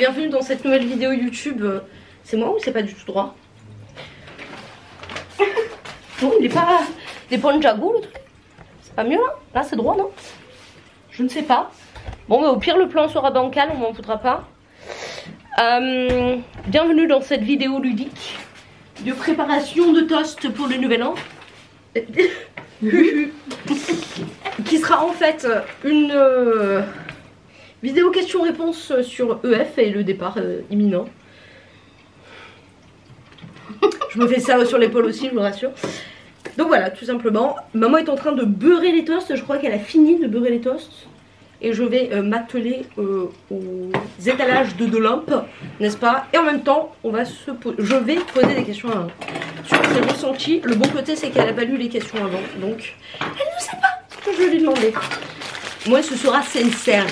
bienvenue dans cette nouvelle vidéo YouTube. C'est moi ou c'est pas du tout droit? Non, il est pas Jago le truc. C'est pas mieux là? Là c'est droit, non? Je ne sais pas. Bon, mais au pire le plan sera bancal, on m'en voudra pas. Bienvenue dans cette vidéo ludique de préparation de toast pour le nouvel an. Qui sera en fait une vidéo question-réponse sur EF et le départ imminent. Je me fais ça sur l'épaule aussi, je vous rassure. Donc voilà, tout simplement. Maman est en train de beurrer les toasts. Je crois qu'elle a fini de beurrer les toasts. Et je vais m'atteler aux étalages de l'Olympe, n'est-ce pas? Et en même temps, je vais poser des questions sur ses ressentis. Le bon côté, c'est qu'elle n'a pas lu les questions avant. Donc, elle ne sait pas ce que je vais lui demander. Moi, ce sera sincère.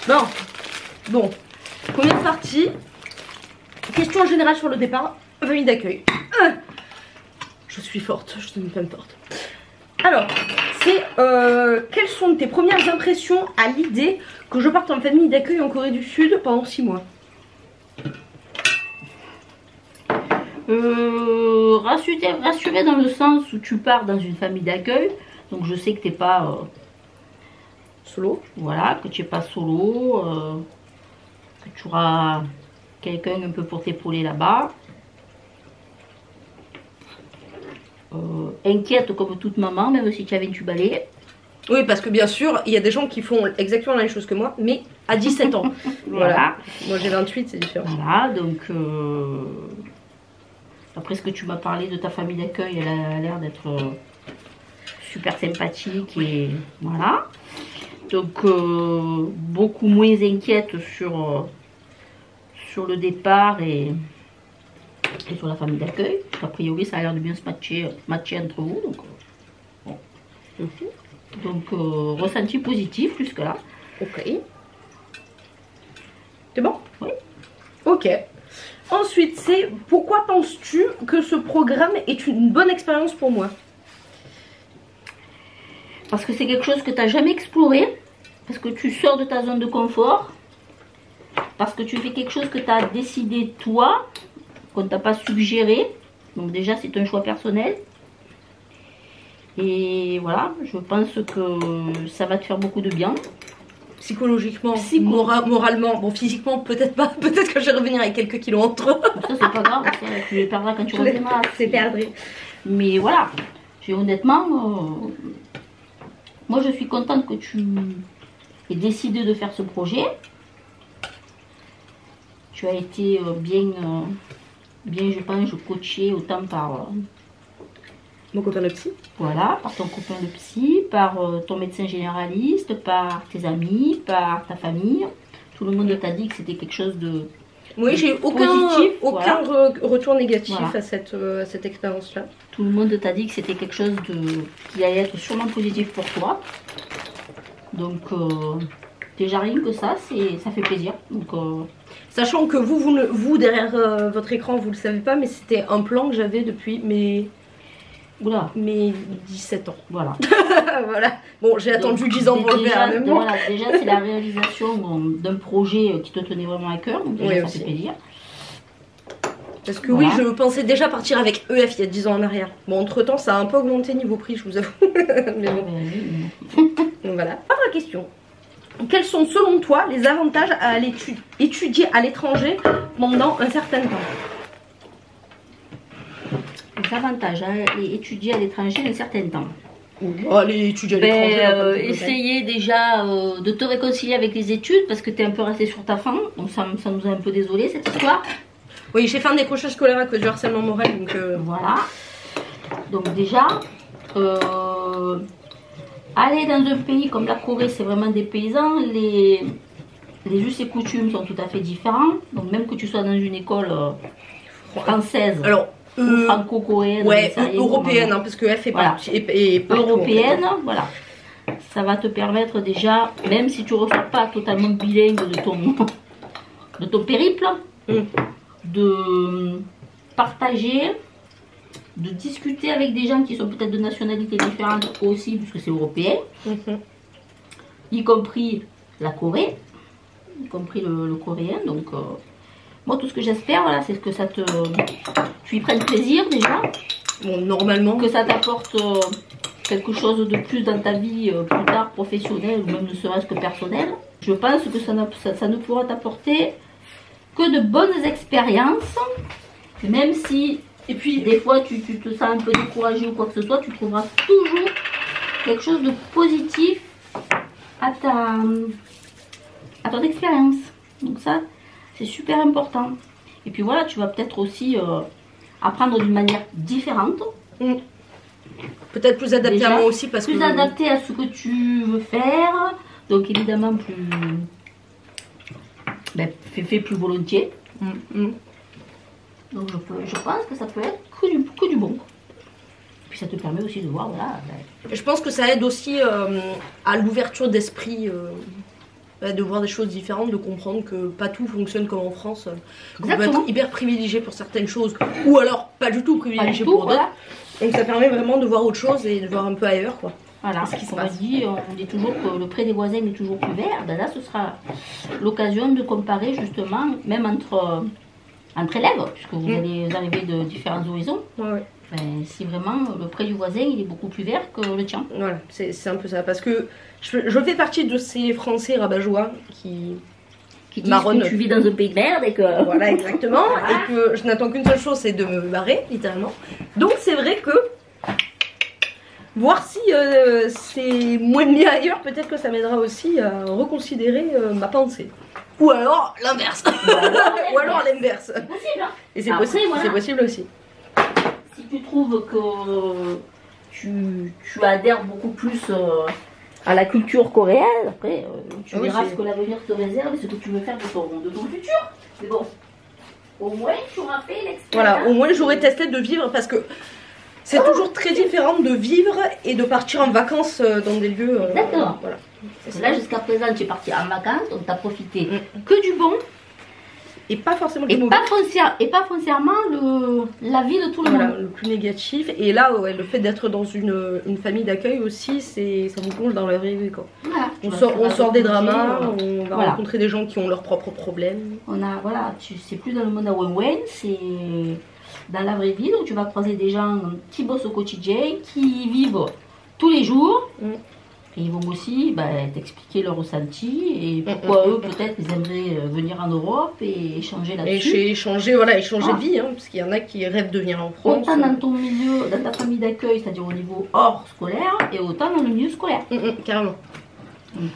Non. Bon. Première partie. Question générale sur le départ. Famille d'accueil. Je suis forte. Je suis une femme forte. Alors, c'est quelles sont tes premières impressions à l'idée que je parte en famille d'accueil en Corée du Sud pendant 6 mois? Rassurée dans le sens où tu pars dans une famille d'accueil. Donc je sais que t'es pas solo. Voilà, que tu n'es pas solo. Que tu auras quelqu'un un peu pour t'épauler là-bas. Inquiète comme toute maman, même si tu avais du balai. Oui, parce que bien sûr, il y a des gens qui font exactement la même chose que moi, mais à 17 ans. Voilà. Moi j'ai 28, c'est différent. Voilà, donc après ce que tu m'as parlé de ta famille d'accueil, elle a l'air d'être super sympathique et voilà. Donc beaucoup moins inquiète sur le départ et sur la famille d'accueil. A priori, ça a l'air de bien se matcher entre vous. Donc, bon. Ressenti positif jusque-là. Ok. C'est bon? Oui. Ok. Ensuite, c'est pourquoi penses-tu que ce programme est une bonne expérience pour moi? Parce que c'est quelque chose que tu n'as jamais exploré. Parce que tu sors de ta zone de confort. Parce que tu fais quelque chose que tu as décidé toi, qu'on ne t'a pas suggéré. Donc déjà c'est un choix personnel. Et voilà, je pense que ça va te faire beaucoup de bien. Psychologiquement, moralement, bon physiquement peut-être pas, peut-être que je vais revenir avec quelques kilos en trop. Ça c'est pas grave, ça, tu les perdras quand tu reviendras. C'est perdre. Mais voilà, honnêtement, moi je suis contente que tu aies décidé de faire ce projet. Tu as été bien, je pense, coaché autant par mon copain de psy. Voilà, par ton copain de psy, par ton médecin généraliste, par tes amis, par ta famille. Tout le monde t'a dit que c'était quelque chose de oui, j'ai aucun retour négatif voilà. à cette expérience-là. Tout le monde t'a dit que c'était quelque chose qui allait être sûrement positif pour toi. Donc déjà rien que ça, ça fait plaisir. Donc sachant que vous derrière votre écran, vous le savez pas, mais c'était un plan que j'avais depuis mes 17 ans. Voilà. Voilà. Bon, j'ai attendu 10 ans pour le faire. Voilà, déjà, c'est la réalisation d'un projet qui te tenait vraiment à cœur. Donc déjà, oui, ça fait plaisir. Parce que voilà. Oui, je pensais déjà partir avec EF il y a 10 ans en arrière. Bon, entre temps, ça a un peu augmenté niveau prix, je vous avoue. Mais bon. Donc voilà. Autre question. Quels sont selon toi les avantages à aller étudier à l'étranger pendant un certain temps? Les avantages à aller étudier à l'étranger un certain temps. Aller étudier à l'étranger. Essayer déjà de te réconcilier avec les études parce que tu es un peu resté sur ta faim. Donc ça nous a un peu désolé cette histoire. Oui, j'ai fait un décrochage scolaire à cause du harcèlement moral. Donc voilà. Donc déjà, aller dans un pays comme la Corée, c'est vraiment des paysans. Les us et coutumes sont tout à fait différents. Donc même que tu sois dans une école française. Alors, franco-coréenne, ouais, européenne, hein, parce que F est voilà. européenne, en fait. Voilà. Ça va te permettre déjà, même si tu ne ressors pas totalement bilingue de ton périple, de partager, de discuter avec des gens qui sont peut-être de nationalités différentes aussi, puisque c'est européen, y compris la Corée. y compris le coréen. Donc, moi, tout ce que j'espère, voilà, c'est que tu y prennes plaisir déjà. Bon, normalement. Que ça t'apporte quelque chose de plus dans ta vie plus tard, professionnelle ou même ne serait-ce que personnelle. Je pense que ça ne pourra t'apporter que de bonnes expériences, même si, et puis des fois tu te sens un peu découragé ou quoi que ce soit, tu trouveras toujours quelque chose de positif à ton expérience. Donc ça, c'est super important. Et puis voilà, tu vas peut-être aussi apprendre d'une manière différente. Peut-être plus adapté à moi aussi parce plus adapté à ce que tu veux faire. Donc évidemment plus fait plus volontiers. Donc je pense que ça peut être que du bon. Puis ça te permet aussi de voir, voilà. Je pense que ça aide aussi à l'ouverture d'esprit, de voir des choses différentes, de comprendre que pas tout fonctionne comme en France. On peut être hyper privilégié pour certaines choses, ou alors pas du tout privilégié pour d'autres. Voilà. Donc ça permet vraiment de voir autre chose et de voir un peu ailleurs, quoi. Voilà, ce qui se passe. On dit toujours que le pré des voisins est toujours plus vert. Ben là, ce sera l'occasion de comparer justement, même entre élèves, puisque vous allez arriver de différents horizons. Ouais. Ben, si vraiment le pré du voisin il est beaucoup plus vert que le tien. Voilà, c'est un peu ça. Parce que je fais partie de ces Français rabat-joie qui disent que tu vis dans un pays de merde et que... Voilà, exactement. Et que je n'attends qu'une seule chose, c'est de me barrer, littéralement. Donc c'est vrai que voir si c'est moins bien ailleurs, peut-être que ça m'aidera aussi à reconsidérer ma pensée. Ou alors l'inverse. Ou alors l'inverse. C'est possible. Hein. Et c'est possible, voilà. C'est possible aussi. Si tu trouves que tu adhères beaucoup plus à la culture coréenne, après tu verras ce que l'avenir te réserve et ce que tu veux faire de ton futur. Mais bon, au moins tu auras fait l'expérience. Voilà, au moins j'aurais testé de vivre parce que c'est toujours très différent de vivre et de partir en vacances dans des lieux. Exactement. Voilà. Là jusqu'à présent tu es parti en vacances, donc tu as profité que du bon. Et pas forcément du mauvais. Et pas foncièrement la vie de tout le monde. Le plus négatif. Et là, le fait d'être dans une famille d'accueil aussi, ça vous plonge dans la vraie vie. Quoi. Voilà. On sort des dramas, on va rencontrer des gens qui ont leurs propres problèmes. C'est plus dans le monde à Wen, c'est dans la vraie vie. Donc tu vas croiser des gens qui bossent au quotidien, qui vivent tous les jours. Et ils vont aussi t'expliquer leur ressenti et pourquoi eux peut-être ils aimeraient venir en Europe et échanger là-dessus. Et échanger de vie, hein, parce qu'il y en a qui rêvent de venir en France. Autant dans ton milieu, dans ta famille d'accueil, c'est-à-dire au niveau hors scolaire, et autant dans le milieu scolaire. Carrément. Donc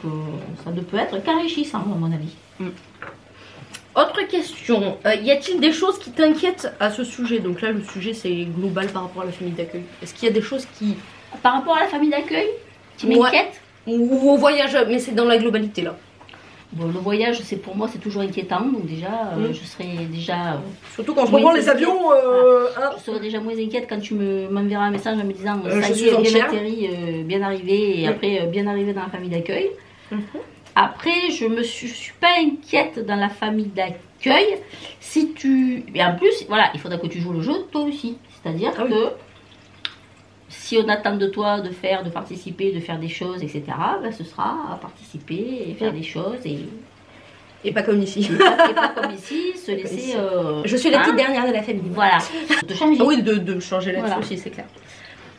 ça ne peut être qu'enrichissant à mon avis. Autre question, y a-t-il des choses qui t'inquiètent à ce sujet? Donc là le sujet c'est global par rapport à la famille d'accueil. Est-ce qu'il y a des choses qui... Par rapport à la famille d'accueil qui m'inquiète? Ou au voyage, mais c'est dans la globalité là. Bon, le voyage, pour moi, c'est toujours inquiétant. Donc déjà, je serais déjà... Surtout quand je reprends les avions... Je serais déjà moins inquiète quand tu m'enverras un message en me disant ça y est, bien atterri, bien arrivé, et après, bien arrivé dans la famille d'accueil. Après, je suis pas inquiète dans la famille d'accueil. Et en plus, voilà, il faudra que tu joues le jeu, toi aussi. C'est-à-dire que... Si on attend de toi de participer, de faire des choses, etc., ce sera à participer et faire des choses. Et pas comme ici. Et pas comme ici, se laisser... Je suis la petite dernière de la famille. Voilà. De changer. Oui, de changer là-dessus aussi, c'est clair.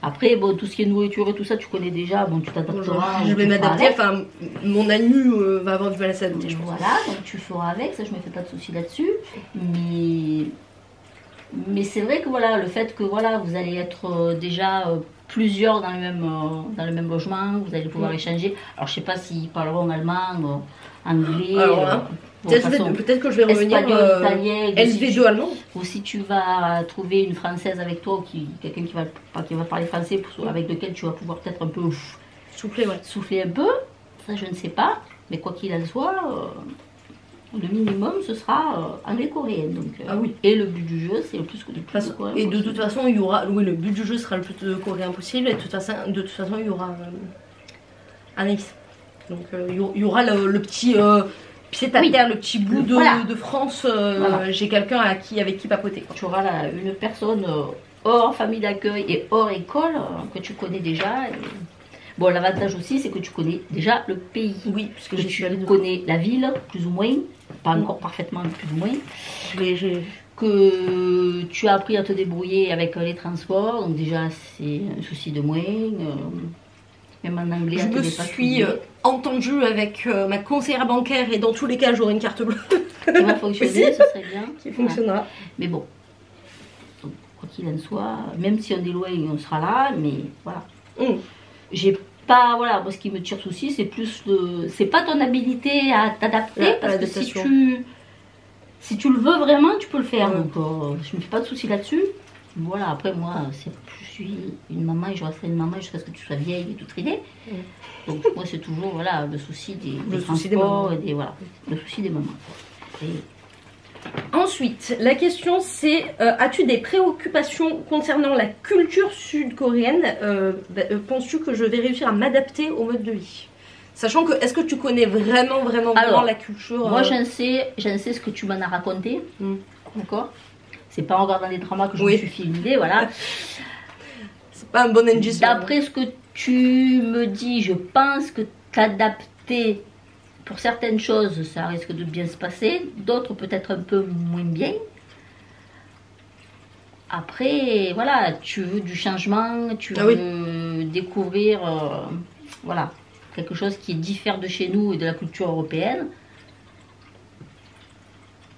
Après, bon, tout ce qui est nourriture et tout ça, tu connais déjà, bon, tu t'adapteras. Je vais m'adapter, enfin, mon anu va avoir du mal à s'adapter, je pense. Voilà, donc tu feras avec, ça je me fais pas de soucis là-dessus. Mais c'est vrai que voilà, le fait que voilà, vous allez être déjà plusieurs dans le même logement, vous allez pouvoir échanger. Alors je sais pas s'ils parleront allemand, anglais. Alors, peut-être que je vais revenir espagnol, italien, LV2 allemand. Ou si tu vas trouver une française avec toi, ou quelqu'un qui va parler français, avec lequel tu vas pouvoir peut-être un peu souffler un peu. Ça je ne sais pas, mais quoi qu'il en soit. Le minimum ce sera anglais-coréen. Et le but du jeu c'est le plus coréen. Et de toute façon il y aura, le but du jeu sera le plus de coréen possible. Et de toute façon il y aura Anaïs. Donc il y aura le petit pied à terre, le petit bout de France. J'ai quelqu'un avec qui papoter. Tu auras une personne hors famille d'accueil et hors école que tu connais déjà. Bon, l'avantage aussi, c'est que tu connais déjà le pays. Oui, puisque Que j'y suis allée tu deux connais la ville, plus ou moins. Pas encore parfaitement, mais plus ou moins. fois. Que tu as appris à te débrouiller avec les transports. Donc déjà, c'est un souci de moins. Même en anglais, Je à te me dépatouiller. suis entendue avec ma conseillère bancaire et dans tous les cas, j'aurai une carte bleue Qui va fonctionner, ce serait bien. qui fonctionnera. Voilà. Mais bon, donc, quoi qu'il en soit, même si on est loin, on sera là. Mais voilà. J'ai pas, voilà, moi ce qui me tire souci, c'est plus le. C'est pas ton habilité à t'adapter, parce que si tu le veux vraiment, tu peux le faire. Donc je me fais pas de soucis là-dessus. Voilà, après moi, je suis une maman et je resterai une maman jusqu'à ce que tu sois vieille et toute ridée. Donc moi c'est toujours voilà, le souci des transports et des, voilà, le souci des mamans. Et Ensuite, la question c'est as-tu des préoccupations concernant la culture sud-coréenne? Penses-tu que je vais réussir à m'adapter au mode de vie? Sachant que, est-ce que tu connais vraiment la culture Moi j'en sais ce que tu m'en as raconté. D'accord? C'est pas en regardant les dramas que je me suis fait une idée, voilà. C'est pas un bon indice. D'après ce que tu me dis, je pense que t'adapter pour certaines choses, ça risque de bien se passer. D'autres peut-être un peu moins bien. Après, voilà, tu veux du changement, tu veux découvrir, voilà, quelque chose qui diffère de chez nous et de la culture européenne.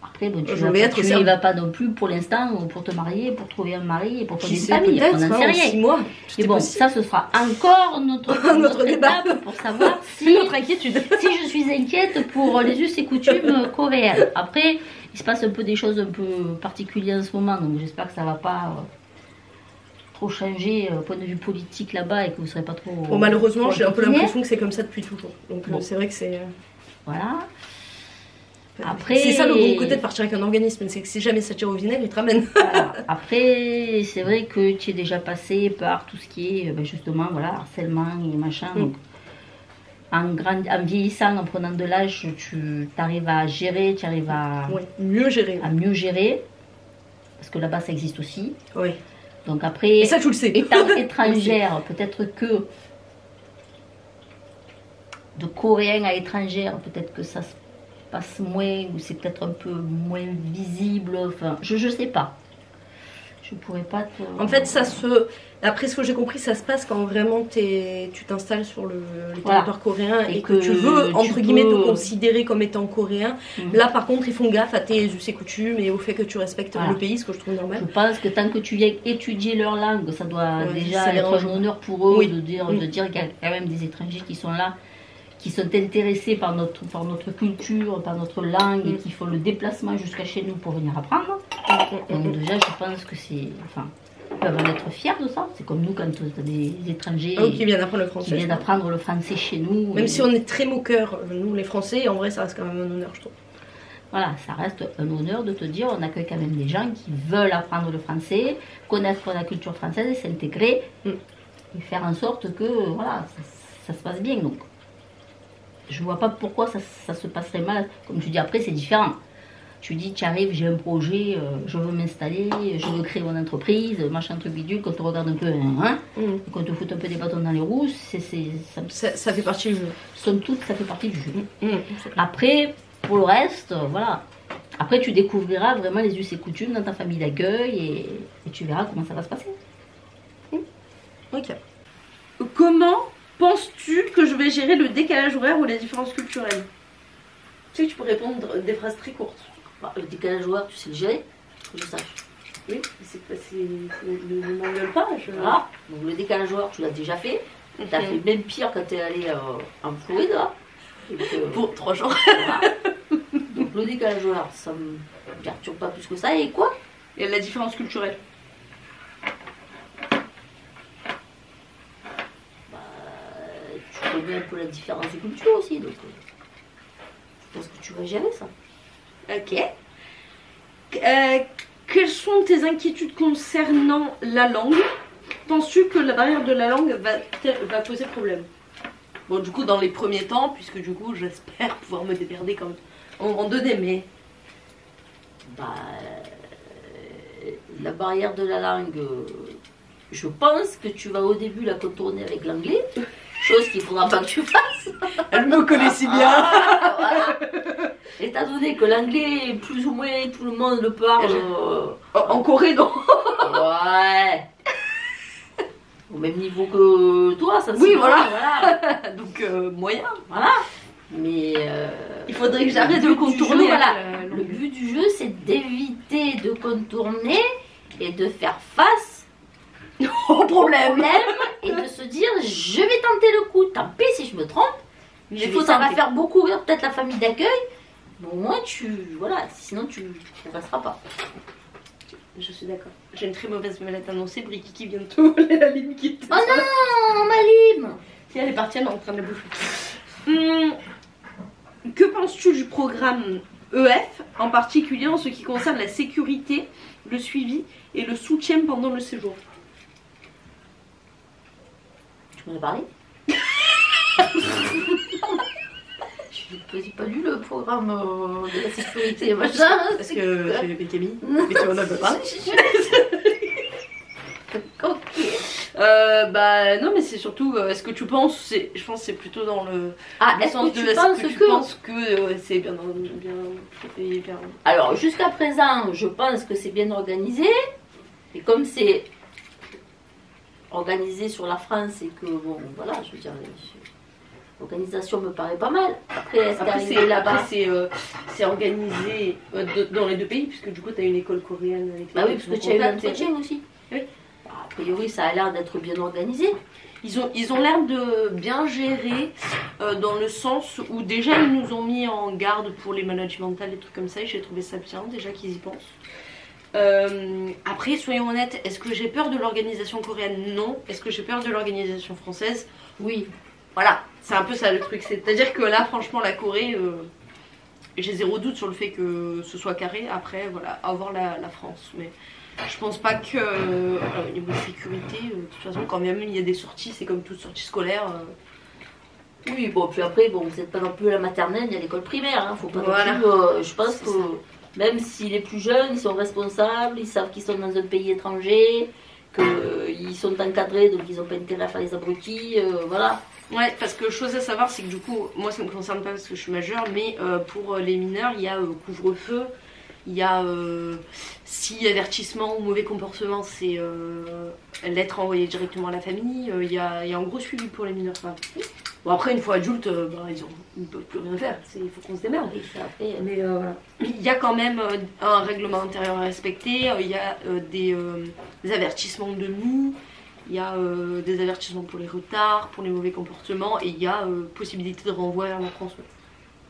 Après, bon, tu n'y vas pas non plus pour l'instant pour te marier, pour trouver un mari et pour fonder une famille. On n'en sait rien. 6 mois. Mais bon, ça ce sera encore notre débat étape pour savoir si, notre inquiétude. Si je suis inquiète pour les us et coutumes coréennes. Après, il se passe un peu des choses un peu particulières en ce moment, donc j'espère que ça va pas trop changer au point de vue politique là-bas et que vous ne serez pas trop. Bon, malheureusement, j'ai un peu l'impression que c'est comme ça depuis toujours. Donc bon. C'est vrai que c'est. Voilà. Après, c'est ça le bon côté de partir avec un organisme, c'est que si jamais ça tire au vinaigre, il te ramène. Voilà. Après, c'est vrai que tu es déjà passé par tout ce qui est justement voilà, harcèlement et machin. Donc, en vieillissant, en prenant de l'âge, tu arrives à gérer, tu arrives à mieux gérer. Parce que là-bas, ça existe aussi. Oui. Donc après, et ça, tu le sais. Étant étrangère, peut-être que de coréen à étrangère, peut-être que ça se passe moins, ou c'est peut-être un peu moins visible, enfin, je sais pas. Je pourrais pas te... En fait, après ce que j'ai compris, ça se passe quand vraiment tu t'installes sur le territoire coréen et que tu veux, entre guillemets, te considérer comme étant coréen. Là, par contre, ils font gaffe à tes us et coutumes et au fait que tu respectes le pays, ce que je trouve normal. Je pense que tant que tu viens étudier leur langue, ça doit déjà être un honneur pour eux de dire qu'il y a quand même des étrangers qui sont là, qui sont intéressés par notre culture, par notre langue et qui font le déplacement jusqu'à chez nous pour venir apprendre. Donc déjà, je pense que c'est... Enfin, ils peuvent en être fiers de ça. C'est comme nous quand tu as des étrangers qui viennent apprendre le français. Qui viennent apprendre le français chez nous. Même si on est très moqueurs, nous les Français, en vrai, ça reste quand même un honneur, je trouve. Voilà, ça reste un honneur de te dire, on accueille quand même des gens qui veulent apprendre le français, connaître la culture française et s'intégrer et faire en sorte que voilà, ça se passe bien. Donc, je vois pas pourquoi ça se passerait mal. Comme tu dis, après, c'est différent. Tu dis, tu arrives, j'ai un projet, je veux m'installer, je veux créer mon entreprise, machin truc bidule, quand on te regarde un peu, quand on te fout un peu des bâtons dans les roues, ça fait partie du jeu. Somme toute, ça fait partie du jeu. Après, pour le reste, voilà. Après, tu découvriras vraiment les us et coutumes dans ta famille d'accueil et tu verras comment ça va se passer. Ok. Comment penses-tu que je vais gérer le décalage horaire ou les différences culturelles? Tu sais que tu peux répondre des phrases très courtes. Le décalage horaire, tu sais le gérer, que je sache. Oui, ne m'engueule pas. Voilà. Donc le décalage horaire, tu l'as déjà fait. Tu as fait même pire quand tu es allé en Floride. Là. Pour 3 jours. Voilà. Donc le décalage horaire, ça me perturbe pas plus que ça. Et quoi? Et la différence culturelle. Tu connais un peu la différence de culture aussi, donc je pense que tu vas gérer ça. Ok. Quelles sont tes inquiétudes concernant la langue? Penses-tu que la barrière de la langue va poser problème? Bon, du coup, dans les premiers temps, puisque du coup, j'espère pouvoir me démerder comme en 2D, mais... La barrière de la langue, je pense que tu vas au début la contourner avec l'anglais. Chose qu'il faudra pas que tu fasses. Elle me connaissait bien. Voilà. Étant donné que l'anglais, plus ou moins tout le monde le parle. En Corée, non. Ouais. Au même niveau que toi, ça se Oui, voit, voilà. Donc, moyen. Voilà. Mais Il faudrait que j'arrête de le contourner. Jeu, voilà. avec Le but du jeu, c'est d'éviter de contourner et de faire face au problème. et de se dire je vais tenter le coup. Tant pis si je me trompe. Mais Il faut ça va faire beaucoup rire peut-être la famille d'accueil. Mais au moins voilà, sinon tu ne passeras pas. Je suis d'accord. J'ai une très mauvaise nouvelle à t'annoncer. Bricky qui vient de te voler la ligne qui était. Oh non, ma lime. Si elle est partie, elle est en train de la bouffer. Que penses-tu du programme EF, en particulier en ce qui concerne la sécurité, le suivi et le soutien pendant le séjour? Tu m'en as parlé? Je n'ai pas lu le programme de la sécurité, machin. Parce que c'est le Camille. Mais tu en as pas parlé. Ok. Bah non, mais c'est surtout, est-ce que tu penses, je pense que c'est plutôt dans le Est-ce sens que de tu la penses sécurité, que... tu penses que c'est bien bien. Alors, jusqu'à présent, je pense que c'est bien organisé. Et comme c'est organisé sur la France et que, bon, voilà, je veux dire, l'organisation me paraît pas mal. Après, est-ce qu'arriver là-bas... c'est organisé dans les deux pays, puisque du coup, tu as une école coréenne avec Bah oui, parce que tu as eu l'entretien aussi. Oui. A priori, ça a l'air d'être bien organisé. Ils ont l'air de bien gérer dans le sens où déjà ils nous ont mis en garde pour les managementales et trucs comme ça et j'ai trouvé ça bien déjà qu'ils y pensent. Après soyons honnêtes, est-ce que j'ai peur de l'organisation coréenne? Non. Est-ce que j'ai peur de l'organisation française? Oui. Voilà, c'est un peu ça le truc. C'est-à-dire que là franchement la Corée, j'ai zéro doute sur le fait que ce soit carré. Après voilà, à voir la France. Mais je pense pas que au niveau de sécurité, de toute façon quand même il y a des sorties, c'est comme toute sortie scolaire. Oui, bon, puis après, bon, vous n'êtes pas non plus à la maternelle, il y a l'école primaire, hein, faut pas Voilà. non plus, je pense que même si les plus jeunes, ils sont responsables, ils savent qu'ils sont dans un pays étranger, qu'ils sont encadrés, donc ils n'ont pas intérêt à faire les abrutis, voilà. Ouais, parce que chose à savoir, c'est que du coup, moi ça me concerne pas parce que je suis majeure, mais pour les mineurs, il y a couvre-feu. Il y a si avertissement ou mauvais comportement, c'est lettre envoyée directement à la famille. Il y a un gros suivi pour les mineurs. Enfin, bon après une fois adultes, ils ne peuvent plus rien faire. Il faut qu'on se démerde. Oui, ça, après, Mais voilà. Il y a quand même un règlement intérieur à respecter. Il y a des avertissements de nuit. Il y a des avertissements pour les retards, pour les mauvais comportements. Et il y a possibilité de renvoi vers la France.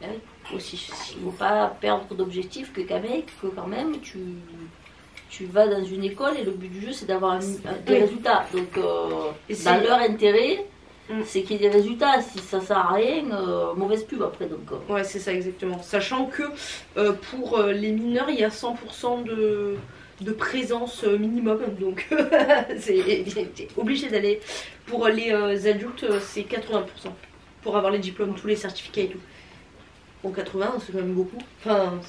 Ah oui. Aussi, il ne faut pas perdre d'objectif que quand même tu vas dans une école et le but du jeu c'est d'avoir des résultats. Donc dans leur intérêt, c'est qu'il y ait des résultats. Si ça sert à rien, mauvaise pub après. Donc, ouais, c'est ça exactement. Sachant que pour les mineurs, il y a 100% de présence minimum. Donc c'est obligé d'aller. Pour les adultes, c'est 80%. Pour avoir les diplômes, tous les certificats et tout. Bon, 80, c'est quand même beaucoup. Enfin,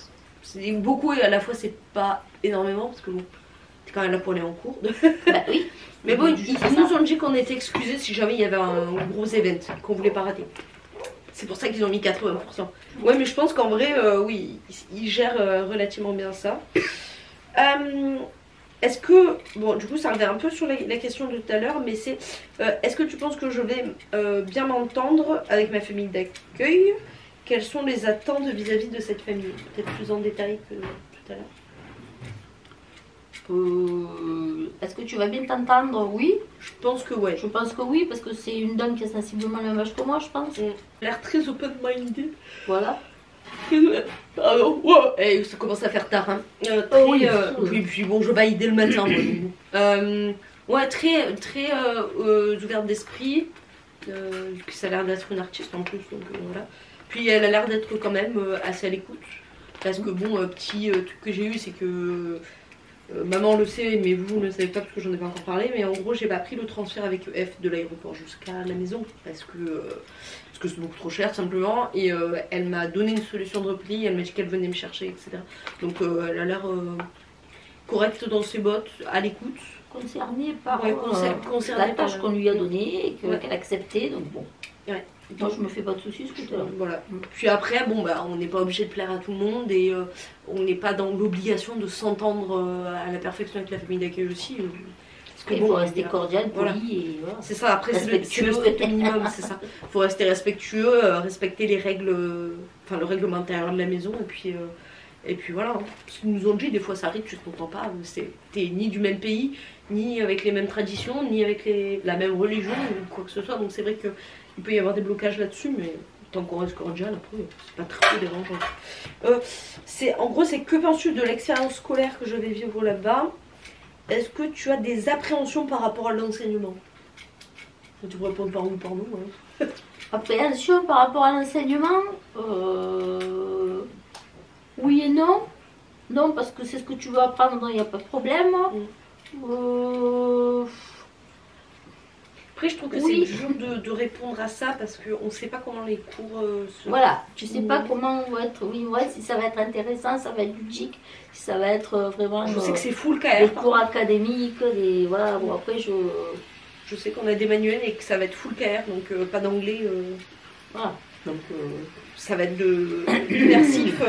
c'est beaucoup et à la fois c'est pas énormément parce que bon, t'es quand même là pour aller en cours. Bah oui. Mais bon, ils nous ont dit qu'on était excusés si jamais il y avait un gros event qu'on voulait pas rater. C'est pour ça qu'ils ont mis 80%. Ouais, mais je pense qu'en vrai, oui, ils gèrent relativement bien ça. Est-ce que, bon, du coup, ça revient un peu sur la question de tout à l'heure, mais c'est est-ce que tu penses que je vais bien m'entendre avec ma famille d'accueil? Quelles sont les attentes vis-à-vis de cette famille? Peut-être plus en détail que tout à l'heure. Est-ce que tu vas bien t'entendre? Oui. Je pense que ouais. Je pense que oui, parce que c'est une dame qui a sensiblement le même âge que moi, je pense. Elle a l'air très open-minded. Voilà. Pardon. Wow. Et ça commence à faire tard. Hein. Puis bon, je baille dès le matin. Ouais, très ouverte d'esprit. Ça a l'air d'être une artiste en plus, donc voilà. Puis elle a l'air d'être quand même assez à l'écoute. Parce que bon, petit truc que j'ai eu, c'est que maman le sait, mais vous ne le savez pas parce que j'en ai pas encore parlé. Mais en gros, j'ai pas pris le transfert avec F de l'aéroport jusqu'à la maison parce que c'est beaucoup trop cher simplement. Et elle m'a donné une solution de repli. Elle m'a dit qu'elle venait me chercher, etc. Donc elle a l'air correcte dans ses bottes, à l'écoute. concernée par Ouais, concernée la tâche par- qu'on lui a donnée et Ouais. qu'elle a acceptée. Donc bon, Ouais. moi je me fais pas de soucis ce côté-là. Voilà. Puis après, bon, bah, on n'est pas obligé de plaire à tout le monde et on n'est pas dans l'obligation de s'entendre à la perfection avec la famille d'accueil aussi. Parce que Il bon, faut rester cordial, voilà. poli et voilà. C'est ça, après c'est le Respectueux. strict minimum, c'est ça. Il faut rester respectueux, respecter les règles, enfin le règlement intérieur de la maison et puis voilà. Hein. Parce qu'ils nous ont dit, des fois ça arrive, tu te comprends pas, t'es ni du même pays, ni avec les mêmes traditions, ni avec la même religion ou quoi que ce soit. Donc c'est vrai qu'il peut y avoir des blocages là-dessus, mais tant qu'on reste cordial, après c'est pas très dérangeant. En gros, c'est que penses-tu de l'expérience scolaire que je vais vivre là-bas? Est-ce que tu as des appréhensions par rapport à l'enseignement? Tu peux répondre par nous, hein. Appréhension par rapport à l'enseignement, oui et non. Non, parce que c'est ce que tu veux apprendre, il n'y a pas de problème. Après, je trouve que Oui. c'est dur de répondre à ça parce qu'on ne sait pas comment les cours se... Voilà, tu sais pas comment va être, oui, ouais, si ça va être intéressant, ça va être ludique, si ça va être vraiment Je sais que c'est full des KR. cours académiques, voilà, bon après Je sais qu'on a des manuels et que ça va être full KR, donc pas d'anglais. voilà, donc Ça va être de l'immersif,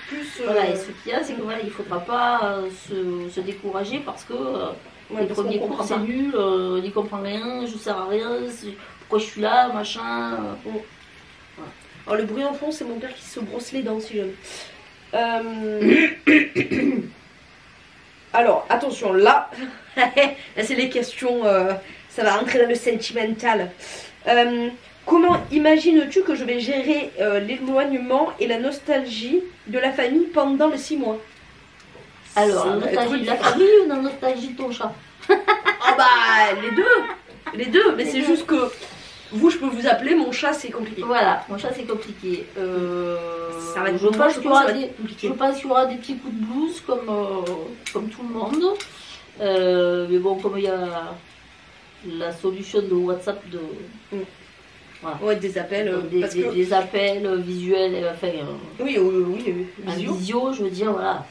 plus. voilà, et ce qu'il y a, c'est que voilà, il faudra pas se décourager parce que Ouais, les parce qu'on premiers cours comprend c'est pas. nul, on n'y comprend rien, je sers à rien, pourquoi je suis là, machin. Alors le bruit en fond, c'est mon père qui se brosse les dents si jamais. Alors attention, là, là c'est les questions, ça va entrer dans le sentimental. Comment imagines-tu que je vais gérer l'éloignement et la nostalgie de la famille pendant les 6 mois? Alors, Ça la va être nostalgie de la dur. famille ou la nostalgie de ton chat? Ah bah les deux, mais Les c'est deux. juste que vous, je peux vous appeler, mon chat c'est compliqué. Voilà, mon chat c'est compliqué. Ça va être je pense qu'il y ça aura va des, être compliqué. je pense qu'il y aura des petits coups de blues comme tout le monde. Mais bon, comme il y a la solution de WhatsApp Ouais, des appels, parce que... des appels visuels, enfin Oui, en visio. visio, je veux dire, voilà.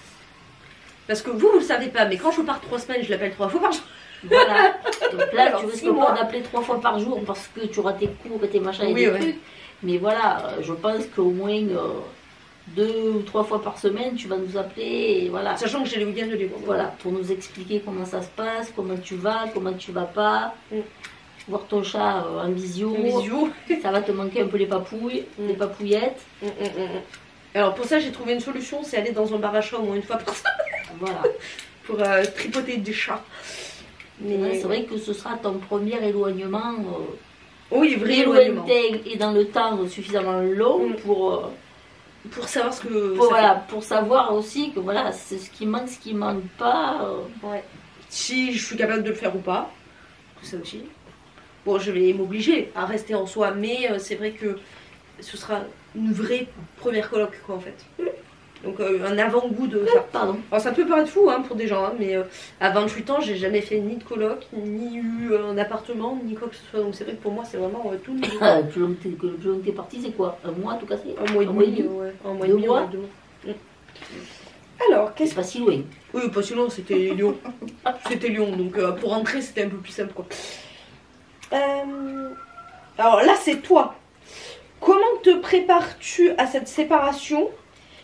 Parce que vous le savez pas, mais quand je pars 3 semaines, je l'appelle 3 fois par jour. Voilà. Donc là, Alors, tu risques 6 mois. pas d'appeler 3 fois par jour parce que tu auras tes cours et tes machins et Oui, des ouais. trucs. Mais voilà, je pense qu'au moins 2 ou 3 fois par semaine, tu vas nous appeler et voilà. Sachant que j'ai les week-ends de libre. Voilà, pour nous expliquer comment ça se passe, comment tu vas pas. Mm. Voir ton chat en visio. En visio. Ça va te manquer un peu les papouilles, Mm. les papouillettes. Alors pour ça, j'ai trouvé une solution, c'est aller dans un bar à chat au moins une fois par semaine Voilà. pour tripoter des chats. Ouais, c'est vrai que ce sera ton premier éloignement Oui, vrai éloignement. lointain et dans le temps suffisamment long Mm. Pour savoir ce que ça voilà, pour savoir aussi que voilà, c'est ce qui manque pas. fait. Ouais. Si je suis capable de le faire ou pas. Ça aussi. Bon, je vais m'obliger à rester en soi, mais c'est vrai que ce sera une vraie première coloc, quoi, en fait. Donc un avant-goût de ça. Pardon. Alors ça peut paraître fou hein, pour des gens, hein, mais à 28 ans, j'ai jamais fait ni de coloc, ni eu un appartement, ni quoi que ce soit. Donc c'est vrai que pour moi, c'est vraiment tout nouveau. Le plus long que t'es parti, c'est quoi? Un mois tout cassé? Un mois et demi, ouais. Un mois et 2 demi, mois ouais, 2 mois. Alors, C'est qu'est-ce pas si loin. Oui, pas si loin, c'était Lyon. C'était Lyon, donc pour rentrer, c'était un peu plus simple, quoi. Alors là, c'est toi. Comment te prépares-tu à cette séparation?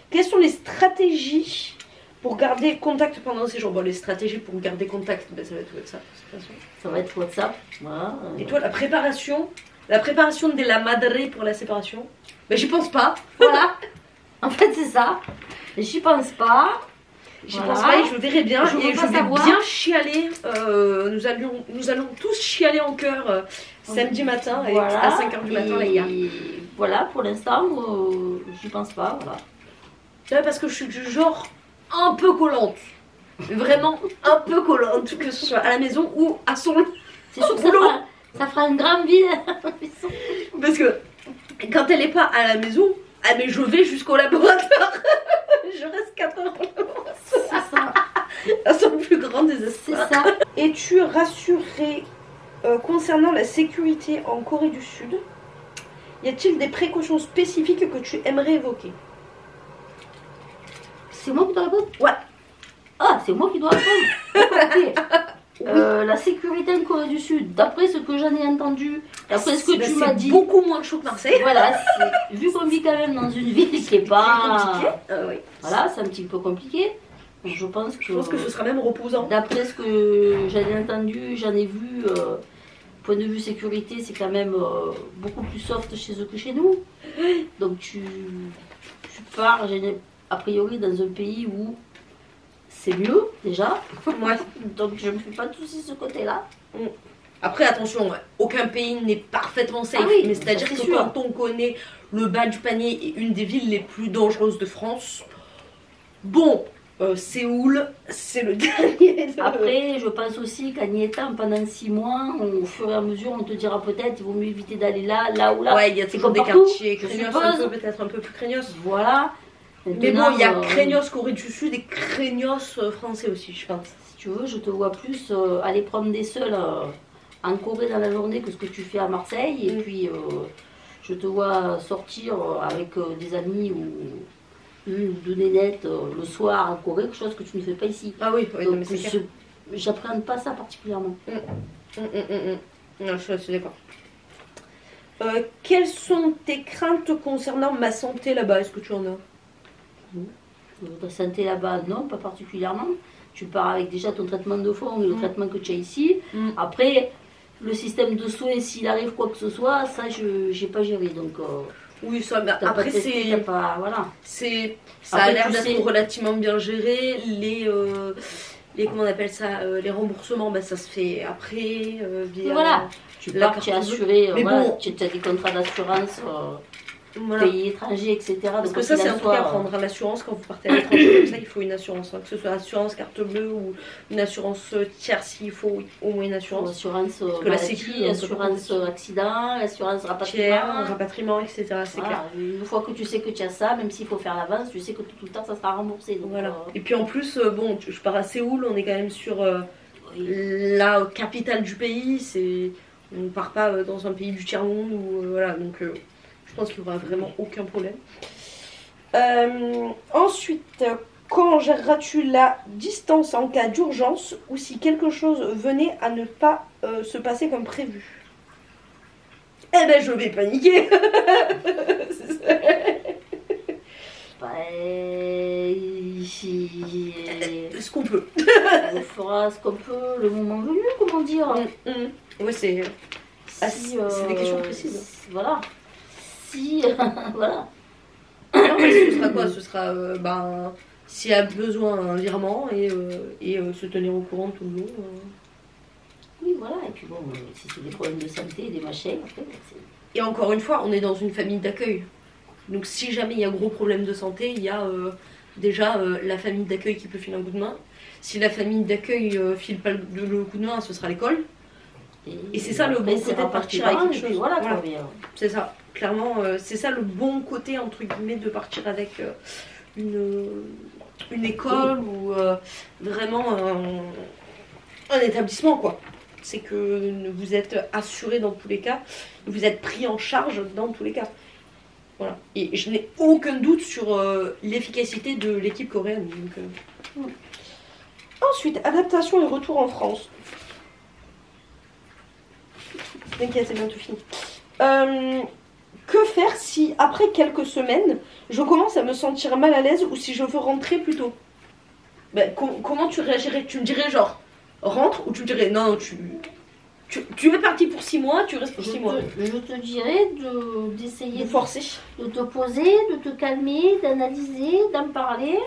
Quelles sont les stratégies pour garder contact pendant ces jours? Bon, les stratégies pour garder contact, ben, ça va être ça, de toute façon. Ça va être WhatsApp. Voilà. Et toi, la préparation de la madre pour la séparation? Ben, j'y pense pas. Voilà. En fait, c'est ça. J'y pense pas. J'y Voilà. pense pas et je verrai bien. Je veux Et je pas vais savoir. bien chialer. Nous allons tous chialer en chœur samedi matin Voilà. à 5h du matin, les gars. Et voilà, pour l'instant, j'y pense pas. Voilà. C'est vrai parce que je suis du genre un peu collante. Vraiment un peu collante, que ce soit à la maison ou à son lit. C'est sûr que Boulot. ça fera un grand vide. Parce que quand elle est pas à la maison, ah mais je vais jusqu'au laboratoire. Je reste 4 heures au laboratoire. C'est ça. À son plus grand C'est désespoir. ça. Es-tu rassurée concernant la sécurité en Corée du Sud? Y a-t-il des précautions spécifiques que tu aimerais évoquer? C'est moi qui dois répondre? Ouais. Ah, c'est moi qui dois répondre. Ok. La sécurité en Corée du Sud, d'après ce que j'en ai entendu, d'après ce que tu m'as dit. C'est beaucoup moins chaud que Marseille. Voilà, vu qu'on vit quand même dans une ville qui est pas. Oui. Voilà, c'est un petit peu compliqué. Je pense que ce sera même reposant. D'après ce que j'en ai entendu, j'en ai vu, point de vue sécurité, c'est quand même beaucoup plus soft chez eux que chez nous. Donc tu pars, a priori, dans un pays où c'est mieux déjà. Ouais. Donc je ne me fais pas de soucis de ce côté-là. Après, attention, aucun pays n'est parfaitement safe. Ah oui, mais c'est-à-dire que sûr. quand on connaît le bas du panier et une des villes les plus dangereuses de France, bon, Séoul, c'est le dernier. Après, je pense aussi qu'en y étant pendant 6 mois, au fur et à mesure, on te dira peut-être il vaut mieux éviter d'aller là ou là. Ouais, il y a toujours des partout, quartiers craignos, peut-être un peu plus craignos. Voilà. Mais bon, il y a craignos Corée du Sud et craignos français aussi, je pense. Si tu veux, je te vois plus aller prendre des seuls en Corée dans la journée que ce que tu fais à Marseille. Et puis, je te vois sortir avec des amis ou une ou deux nénettes le soir en Corée, quelque chose que tu ne fais pas ici. Ah oui, ouais, donc, non, mais c'est clair. J'appréhende pas ça particulièrement. Non, je suis d'accord. Quelles sont tes craintes concernant ma santé là-bas? Est-ce que tu en as? Ta santé là-bas, non, pas particulièrement. Tu pars avec déjà ton traitement de fond et le traitement que tu as ici. Après, le système de soins, s'il arrive quoi que ce soit, ça, je n'ai pas géré. Donc, oui, ça, mais après, c'est. Voilà. Ça a l'air d'être relativement bien géré. Comment on appelle ça, les remboursements, bah, ça se fait après. Voilà. Tu pars, tu es assuré. Mais voilà, bon, tu as des contrats d'assurance. Voilà. Pays étrangers, etc. Parce donc que ça, c'est un truc à prendre. L'assurance, quand vous partez à l'étranger, comme ça, il faut une assurance. Hein. Que ce soit assurance carte bleue ou une assurance tierce, il faut au moins une assurance. Assurance que la sécu, assurance accident, assurance rapatriement, etc. C'est clair. Une fois que tu sais que tu as ça, même s'il faut faire l'avance, tu sais que tout le temps, ça sera remboursé. Donc, voilà. Et puis en plus, bon, je pars à Séoul, on est quand même sur la capitale du pays. On ne part pas dans un pays du tiers-monde. Voilà, donc... je pense qu'il n'y aura vraiment aucun problème. Ensuite, quand géreras-tu la distance en cas d'urgence ou si quelque chose venait à ne pas se passer comme prévu? Eh ben, je vais paniquer. Ce qu'on peut. On fera ce qu'on peut le moment venu, comment dire. Oui, c'est des questions précises. Voilà. Voilà. Non, mais ce sera quoi? Ce sera s'il y a besoin un virement et se tenir au courant tout le long. Oui, voilà. Et puis bon, si c'est des problèmes de santé, des machins, après, et encore une fois, on est dans une famille d'accueil. Donc si jamais il y a gros problème de santé, il y a déjà la famille d'accueil qui peut filer un coup de main. Si la famille d'accueil file pas le coup de main, ce sera l'école. Et c'est ça le bon côté de partir avec quelque chose. Voilà. C'est ça. Clairement, c'est ça le bon côté, entre guillemets, de partir avec une école ou vraiment un établissement, quoi. C'est que vous êtes assuré dans tous les cas, vous êtes pris en charge dans tous les cas. Voilà. Et je n'ai aucun doute sur l'efficacité de l'équipe coréenne. Donc, Ensuite, adaptation et retour en France. T'inquiète, c'est bientôt fini. Que faire si, après quelques semaines, je commence à me sentir mal à l'aise ou si je veux rentrer plus tôt? Comment tu réagirais? Tu me dirais genre, rentre, ou tu me dirais, non, tu es parti pour 6 mois, tu restes pour 6 mois? Je te dirais d'essayer de forcer. De te poser, de te calmer, d'analyser, d'en parler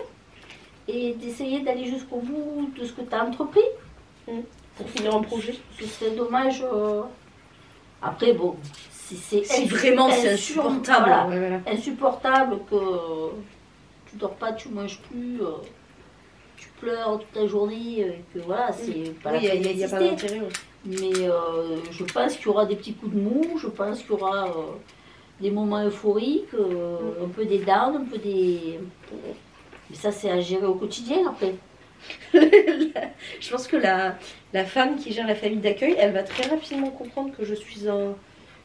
et d'essayer d'aller jusqu'au bout de ce que tu as entrepris. Pour finir un projet. Ce serait dommage. Après, bon, si vraiment c'est insupportable. Voilà, insupportable que tu dors pas, tu manges plus, tu pleures toute la journée, que voilà, c'est pas la peine il n'y a pas d'intérêt. Mais je pense qu'il y aura des petits coups de mou, je pense qu'il y aura des moments euphoriques, un peu des downs, un peu des... Mais ça, c'est à gérer au quotidien après. Je pense que la femme qui gère la famille d'accueil, elle va très rapidement comprendre que je suis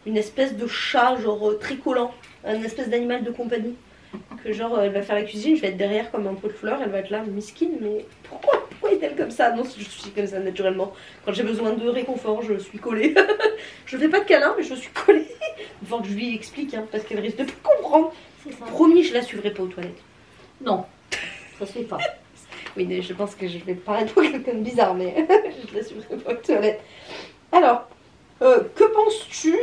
une espèce de chat, genre très collant, une espèce d'animal de compagnie. Que genre, elle va faire la cuisine, je vais être derrière comme un pot de fleurs, elle va être là, miskine, mais pourquoi? pourquoi est-elle comme ça? Non, je suis comme ça naturellement. Quand j'ai besoin de réconfort, je suis collée. Je fais pas de câlin, mais je suis collée. Il faut que je lui explique, hein, parce qu'elle risque de pas comprendre. C'est ça. Promis, je la suivrai pas aux toilettes. Non, ça se fait pas. Oui, mais je pense que je vais paraître pour quelqu'un de bizarre, mais je la suivrai pas aux toilettes. Alors, que penses-tu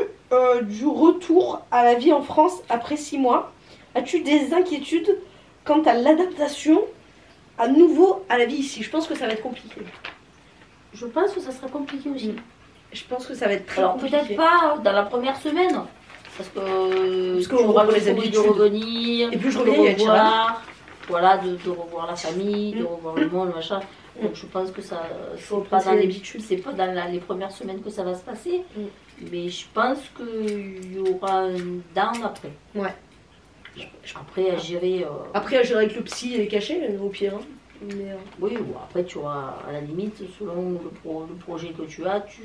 du retour à la vie en France après 6 mois? As-tu des inquiétudes quant à l'adaptation à nouveau à la vie ici? Je pense que ça va être compliqué. Je pense que ça sera compliqué aussi. Je pense que ça va être très Alors compliqué. peut-être pas dans la première semaine, parce que qu'on tu auras reprend le les souhait de habitudes. revenir, Et puis je de reviens, il y a revoir, voilà, de revoir la famille, de Mm. revoir le monde, machin. Donc je pense que ça, Faut c'est pas reprendre dans les les, habitudes. c'est pas dans les premières semaines que ça va se passer, Mm. mais je pense qu'il y aura un down après. Ouais. Après à gérer. Après, à gérer avec le psy et les cachets, au pire. Hein. Mais, Oui, ou après tu auras, à la limite, selon le projet que tu as, tu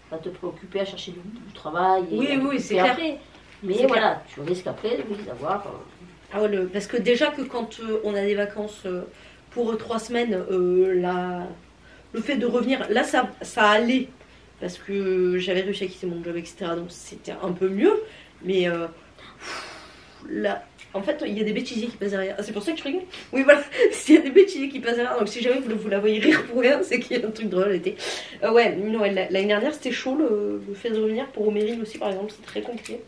vas te préoccuper à chercher du travail. Et Oui, à oui, t'occuper c'est clair. après. Mais C'est voilà, tu risques après oui, d'avoir. Ah ouais, parce que déjà que quand on a des vacances pour 3 semaines, le fait de revenir, là ça allait. Parce que j'avais réussi à quitter mon job, etc. Donc c'était un peu mieux. Mais là, en fait, il y a des bêtisiers qui passent derrière. Ah, c'est pour ça que je rigole. Oui, voilà. S'il y a des bêtisiers qui passent derrière, donc si jamais vous la voyez rire pour rien, c'est qu'il y a un truc drôle. Ouais, non, l'année dernière c'était chaud le fait de revenir. Pour Omérine aussi, par exemple, c'est très compliqué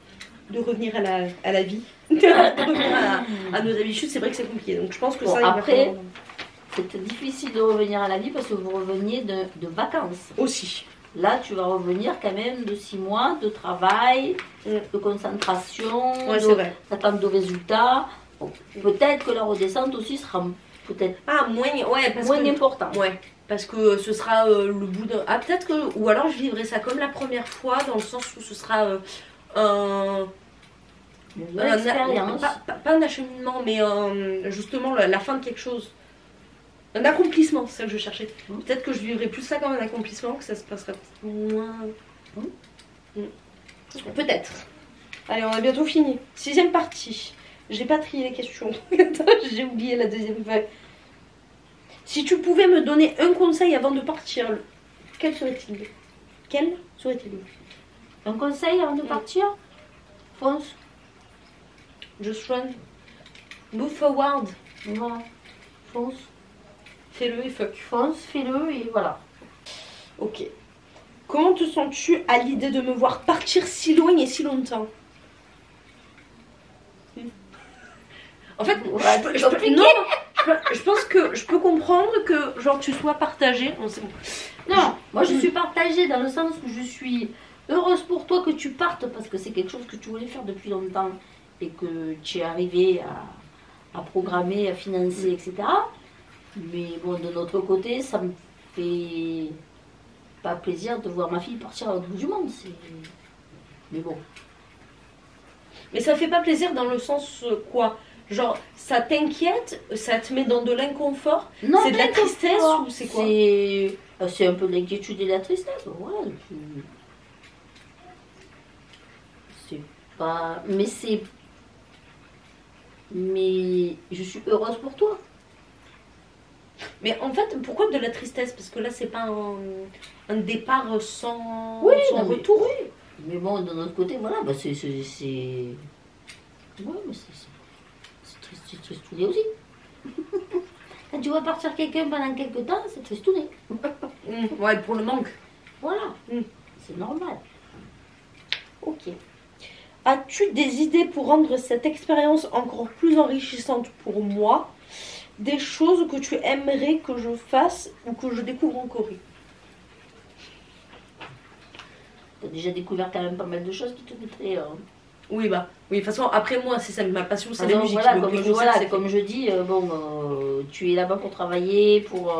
de revenir à la vie, de revenir à nos habitudes. C'est vrai que c'est compliqué. Donc je pense que Bon, ça, il va après, falloir- c'est difficile de revenir à la vie parce que vous reveniez de vacances. aussi. Là, tu vas revenir quand même de 6 mois de travail, Mm. de concentration, Ouais, c'est vrai. d'attente de résultats. Bon, peut-être que la redescente aussi sera peut-être Ah, ouais, parce moins que. importante. Ouais, parce que ce sera le bout d'un. Ah, peut-être que. Ou alors je vivrai ça comme la première fois, dans le sens où ce sera Une nouvelle expérience. pas un acheminement, mais justement la fin de quelque chose. Un accomplissement, c'est ça que je cherchais. Peut-être que je vivrai plus ça comme un accomplissement, que ça se passera moins. Peut-être. Allez, on a bientôt fini. 6e partie. J'ai pas trié les questions. Attends, j'ai oublié la 2e feuille. Si tu pouvais me donner un conseil avant de partir, quel serait-il? Quel serait-il? Un conseil avant de partir? Fonce. Just run. Move forward. Voilà. Fonce. Fais-le et fuck. Fonce, fais-le et voilà. Ok. Comment te sens-tu à l'idée de me voir partir si loin et si longtemps? En fait, Ouais, c'est je compliqué. non, je pense que je peux comprendre que genre tu sois partagé. Non, c'est bon. Non, moi je suis partagée dans le sens où je suis heureuse pour toi que tu partes parce que c'est quelque chose que tu voulais faire depuis longtemps et que tu es arrivé à programmer, à financer, etc. Mais bon, de notre côté, ça me fait pas plaisir de voir ma fille partir à l'autre bout du monde. Mais bon. Mais ça fait pas plaisir dans le sens quoi? Genre, ça t'inquiète, ça te met dans de l'inconfort, Non, c'est de la tristesse ou c'est quoi? C'est un peu de l'inquiétude et de la tristesse. Voilà. C'est pas. Mais je suis heureuse pour toi. Mais en fait, pourquoi de la tristesse? Parce que là, c'est pas un départ sans, Oui, sans non, mais- retour. oui. Mais bon, de notre côté, voilà, bah c'est. Ouais, mais c'est tristouné aussi. Quand tu vois partir quelqu'un pendant quelques temps, c'est tristouné. Ouais, pour le manque. Voilà. Mm. C'est normal. Ok. As-tu des idées pour rendre cette expérience encore plus enrichissante pour moi? Des choses que tu aimerais que je fasse ou que je découvre en Corée? Tu as déjà découvert quand même pas mal de choses qui te mettraient. Oui, bah, oui, de toute façon, après moi, c'est ça, ma passion, c'est Ah la non, musique. voilà, donc comme, les je, concerts, voilà, c'est comme je dis, tu es là-bas pour travailler, pour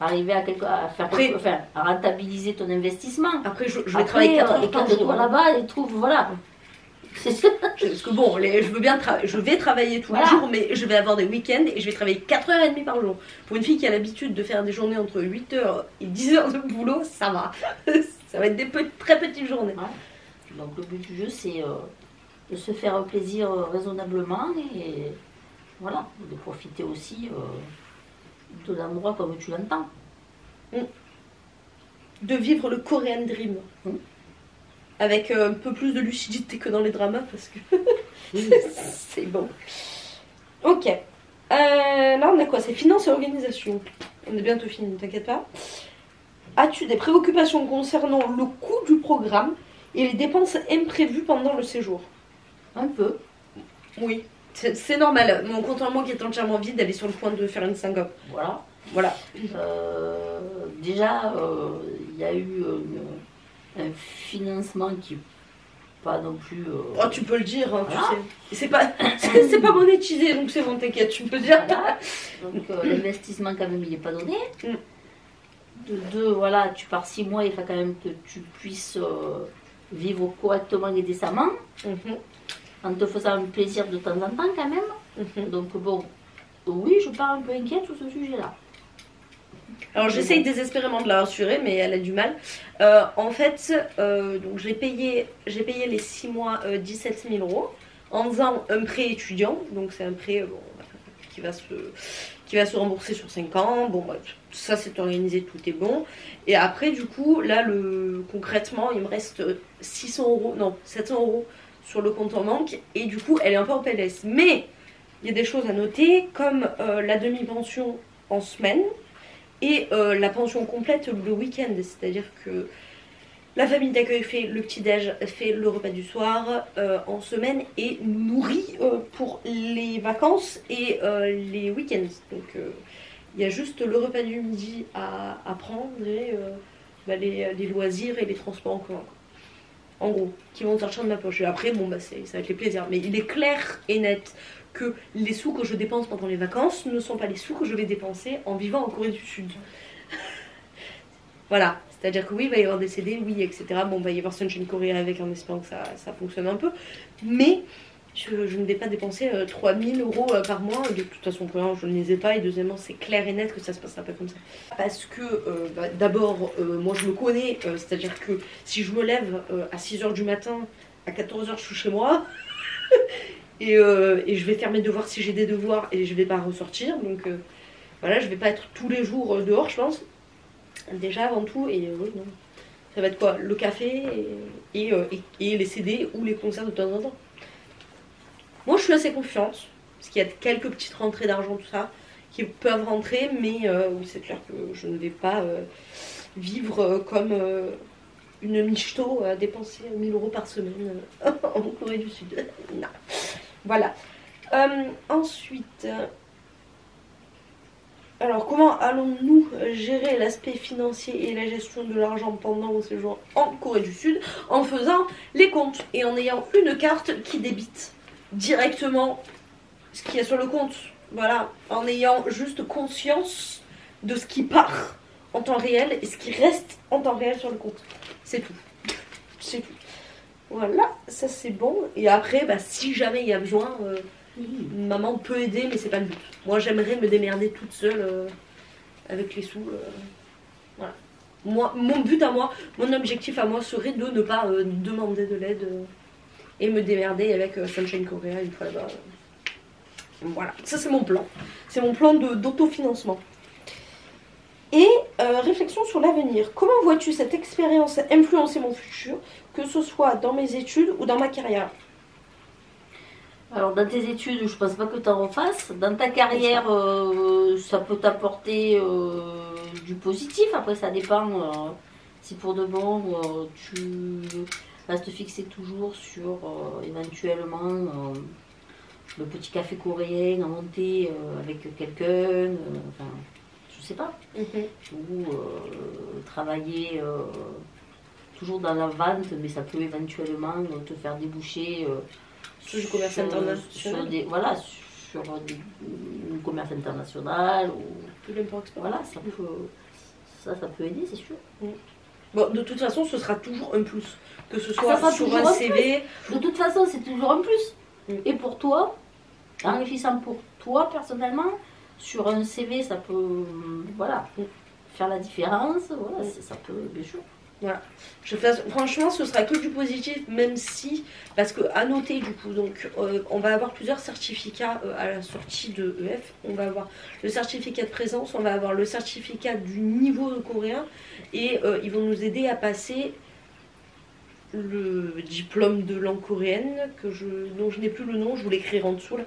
arriver à faire Après- enfin, à rentabiliser ton investissement. Après, je vais Après, travailler 4 heures par jour. éclate-toi là-bas et trouve, voilà. C'est ça. Parce que bon, je vais travailler tous les Voilà. jours, mais je vais avoir des week-ends et je vais travailler 4h30 par jour. Pour une fille qui a l'habitude de faire des journées entre 8h et 10h de boulot, ça va. Ça va être des très petites journées. Donc le but du jeu, c'est de se faire plaisir raisonnablement et voilà, de profiter aussi de l'endroit comme tu l'entends. De vivre le Korean Dream. Mm. Avec un peu plus de lucidité que dans les dramas parce que c'est bon. Ok. Là on a quoi? C'est finance et organisation. On est bientôt fini, ne t'inquiète pas. As-tu des préoccupations concernant le coût du programme et les dépenses imprévues pendant le séjour? Un peu. Oui. C'est normal. Mon compte en banque est entièrement vide, elle est sur le point de faire une syncope. Voilà. Voilà. Déjà, il y a eu un financement qui n'est pas non plus... Oh, tu peux le dire, hein, voilà. tu sais. C'est pas monétisé, donc c'est bon, t'inquiète, tu peux le dire. Voilà. Donc l'investissement quand même il n'est pas donné. Mm. De deux, voilà, tu pars 6 mois, il faut quand même que tu puisses vivre correctement et décemment, en te faisant un plaisir de temps en temps quand même. Donc bon, oui, je pars un peu inquiète sur ce sujet-là. Alors j'essaye désespérément de la rassurer, mais elle a du mal. En fait, donc j'ai payé les 6 mois 17 000 € en faisant un prêt étudiant. Donc c'est un prêt qui va se rembourser sur 5 ans. Bon, bref, ça c'est organisé, tout est bon. Et après, du coup, là, concrètement, il me reste 700 € sur le compte en banque. Et du coup, elle est un peu en PLS. Mais il y a des choses à noter, comme la demi-pension en semaine et la pension complète le week-end. C'est-à-dire que la famille d'accueil fait le petit-déj, fait le repas du soir en semaine et nous nourrit pour les vacances et les week-ends. Donc il y a juste le repas du midi à prendre et les loisirs et les transports en commun. En gros, qui vont sortir de ma poche. Et après, bon, ça va être les plaisirs. Mais il est clair et net que les sous que je dépense pendant les vacances ne sont pas les sous que je vais dépenser en vivant en Corée du Sud. Voilà. C'est-à-dire que oui, il va y avoir des CD, oui, etc. Bon, il va y avoir Sunshine Korea avec en espérant que ça fonctionne un peu. Mais je ne vais pas dépenser 3000 € par mois. De toute façon, premièrement, je ne les ai pas. Et deuxièmement, c'est clair et net que ça se passera pas comme ça. Parce que, d'abord, moi je me connais. C'est-à-dire que si je me lève à 6h du matin, à 14h, je suis chez moi. et je vais faire mes devoirs si j'ai des devoirs et je vais pas ressortir. Donc voilà, je vais pas être tous les jours dehors, je pense. Déjà avant tout, et oui, non. Ça va être quoi? Le café et les CD ou les concerts de temps en temps. Moi je suis assez confiante, parce qu'il y a quelques petites rentrées d'argent, tout ça, qui peuvent rentrer, mais oui, c'est clair que je ne vais pas vivre comme une michto à dépenser 1000 € par semaine en Corée du Sud. Non. Voilà. Ensuite. Alors, comment allons-nous gérer l'aspect financier et la gestion de l'argent pendant mon séjour en Corée du Sud? En faisant les comptes et en ayant une carte qui débite directement ce qu'il y a sur le compte. Voilà, en ayant juste conscience de ce qui part en temps réel et ce qui reste en temps réel sur le compte. C'est tout. C'est tout. Voilà, ça c'est bon. Et après, si jamais il y a besoin... maman peut aider, mais c'est pas le but. Moi, j'aimerais me démerder toute seule avec les sous. Voilà. Moi, mon but à moi, mon objectif à moi serait de ne pas demander de l'aide et me démerder avec Sunshine Korea une fois là-bas. Voilà, ça c'est mon plan. C'est mon plan d'autofinancement. Et réflexion sur l'avenir. Comment vois-tu cette expérience influencer mon futur, que ce soit dans mes études ou dans ma carrière? Alors dans tes études, je pense pas que tu en refasses. Dans ta carrière, ça peut t'apporter du positif. Après, ça dépend si pour de bon, tu restes fixé toujours sur éventuellement le petit café coréen à monter avec quelqu'un. Enfin, je sais pas. Ou travailler toujours dans la vente, mais ça peut éventuellement te faire déboucher... Sur du commerce international. Sur du commerce international ou l'import-export. Voilà, ça peut aider, c'est sûr. Bon, de toute façon, ce sera toujours un plus. Que ce soit sera sur un CV. De toute façon, c'est toujours un plus. Et pour toi, enrichissant pour toi personnellement, sur un CV, ça peut faire la différence. Voilà, ça peut, bien sûr. Voilà. Franchement, ce sera que du positif, même si, parce que à noter du coup, donc on va avoir plusieurs certificats à la sortie de EF. On va avoir le certificat de présence, on va avoir le certificat du niveau coréen, et ils vont nous aider à passer le diplôme de langue coréenne, dont je n'ai plus le nom, je vous l'écrirai en dessous là.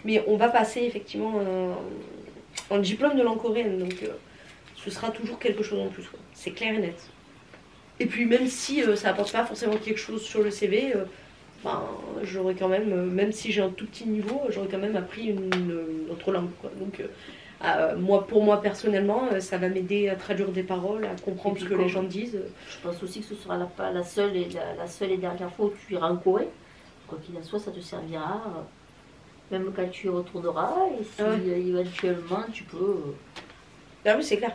Mais on va passer effectivement un diplôme de langue coréenne, donc ce sera toujours quelque chose en plus, c'est clair et net. Et puis même si ça apporte pas forcément quelque chose sur le CV, j'aurais quand même si j'ai un tout petit niveau, j'aurais quand même appris une autre langue, quoi. Donc pour moi personnellement, ça va m'aider à traduire des paroles, à comprendre ce que les gens disent. Je pense aussi que ce sera pas la seule et dernière fois où tu iras en Corée. Quoi qu'il en soit, ça te servira, même quand tu y retourneras, et si éventuellement tu peux... Ah oui, c'est clair.